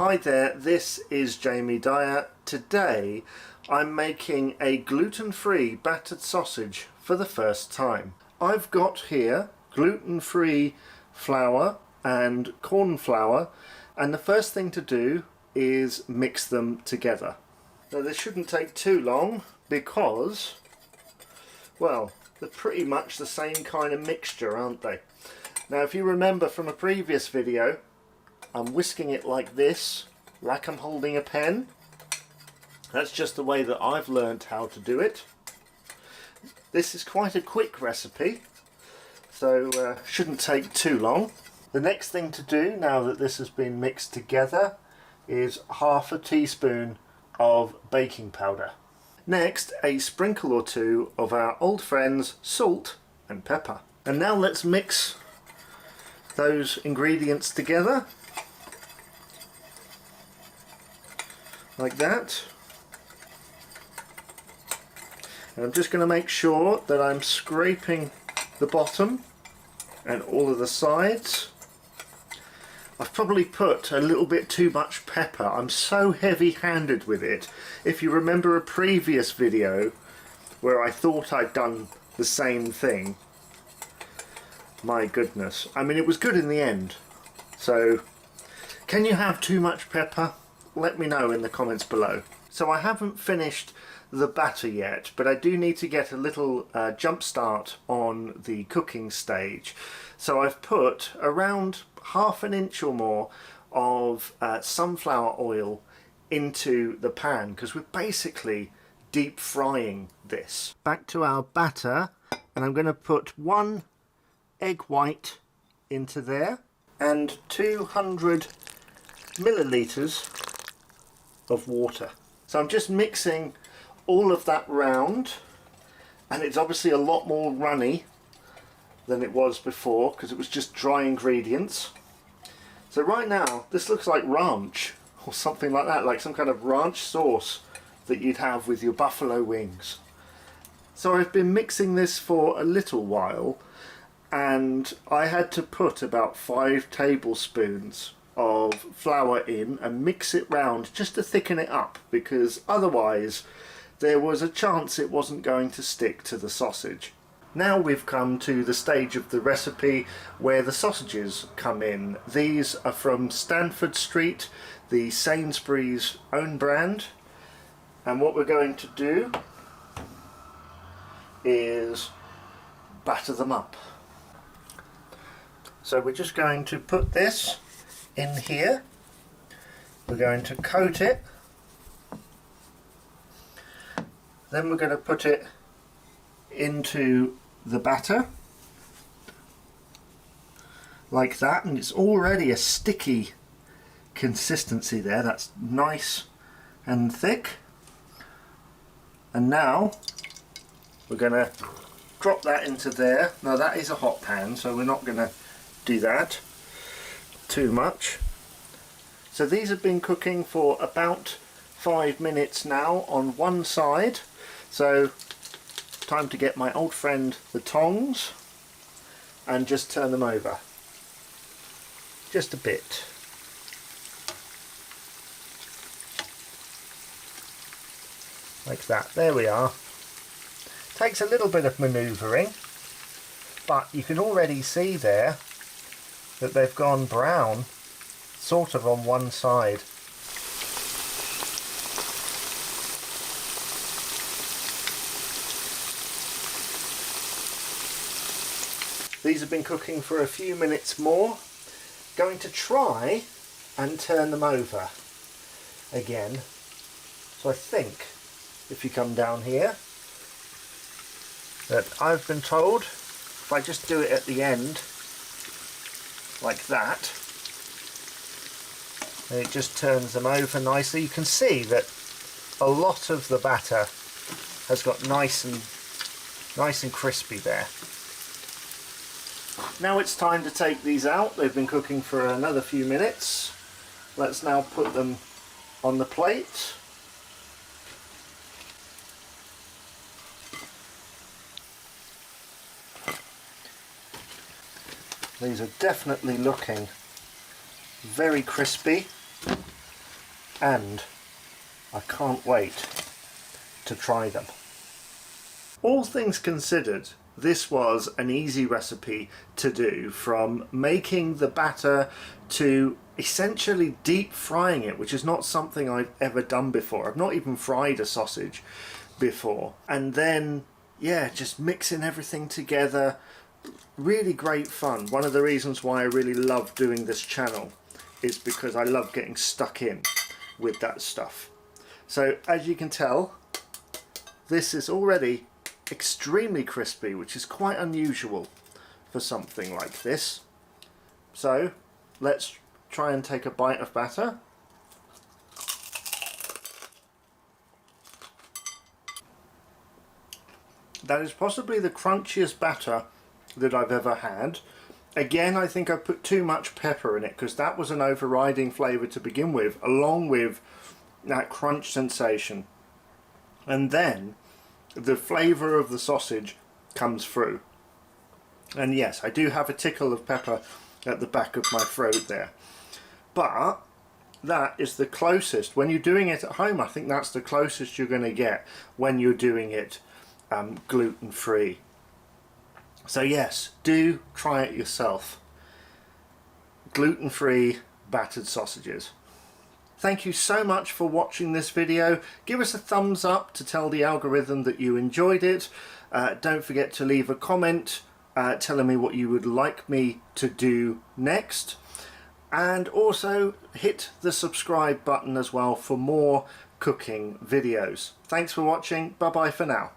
Hi there, this is Jamie Dyer. Today I'm making a gluten-free battered sausage for the first time. I've got here gluten-free flour and corn flour, and the first thing to do is mix them together. Now this shouldn't take too long because, well, they're pretty much the same kind of mixture, aren't they? Now if you remember from a previous video, I'm whisking it like this, like I'm holding a pen. That's just the way that I've learned how to do it. This is quite a quick recipe, so shouldn't take too long. The next thing to do, now that this has been mixed together, is half a teaspoon of baking powder. Next, a sprinkle or two of our old friends salt and pepper. And now let's mix those ingredients together like that. And I'm just going to make sure that I'm scraping the bottom and all of the sides. I've probably put a little bit too much pepper. I'm so heavy-handed with it. If you remember a previous video where I thought I'd done the same thing, my goodness. I mean, it was good in the end. So, can you have too much pepper? Let me know in the comments below. So I haven't finished the batter yet, but I do need to get a little jump start on the cooking stage. So I've put around ½ an inch or more of sunflower oil into the pan, because we're basically deep frying this. Back to our batter, and I'm going to put 1 egg white into there and 200 milliliters of water. So I'm just mixing all of that round, and it's obviously a lot more runny than it was before because it was just dry ingredients. So right now this looks like ranch or something like that, like some kind of ranch sauce that you'd have with your buffalo wings. So I've been mixing this for a little while, and I had to put about 5 tablespoons of flour in and mix it round just to thicken it up, because otherwise there was a chance it wasn't going to stick to the sausage. Now we've come to the stage of the recipe where the sausages come in. These are from Stanford Street, the Sainsbury's own brand, and what we're going to do is batter them up. So we're just going to put this in here, we're going to coat it, then we're going to put it into the batter like that, and it's already a sticky consistency there. That's nice and thick. And now we're going to drop that into there. Now that is a hot pan, so we're not going to do that too much. So these have been cooking for about 5 minutes now on one side, so time to get my old friend the tongs and just turn them over just a bit. Like that. There we are. Takes a little bit of manoeuvring, but you can already see there that they've gone brown sort of on one side. These have been cooking for a few minutes more. Going to try and turn them over again. So I think if you come down here, that I've been told if I just do it at the end like that, and it just turns them over nicely. You can see that a lot of the batter has got nice and crispy there. Now it's time to take these out. They've been cooking for another few minutes. Let's now put them on the plate. These are definitely looking very crispy. and I can't wait to try them. All things considered, this was an easy recipe to do, from making the batter to essentially deep frying it, which is not something I've ever done before. I've not even fried a sausage before. And then, yeah, just mixing everything together. Really great fun. One of the reasons why I really love doing this channel is because I love getting stuck in with that stuff. So as you can tell, this is already extremely crispy, which is quite unusual for something like this. So let's try and take a bite of batter. That is possibly the crunchiest batter that I've ever had. Again, I think I put too much pepper in it, because that was an overriding flavour to begin with, along with that crunch sensation. And then the flavour of the sausage comes through. And yes, I do have a tickle of pepper at the back of my throat there. But that is the closest. When you're doing it at home, I think that's the closest you're going to get when you're doing it gluten-free. So yes, do try it yourself. Gluten-free battered sausages. Thank you so much for watching this video. Give us a thumbs up to tell the algorithm that you enjoyed it. Don't forget to leave a comment telling me what you would like me to do next. And also hit the subscribe button as well for more cooking videos. Thanks for watching. Bye bye for now.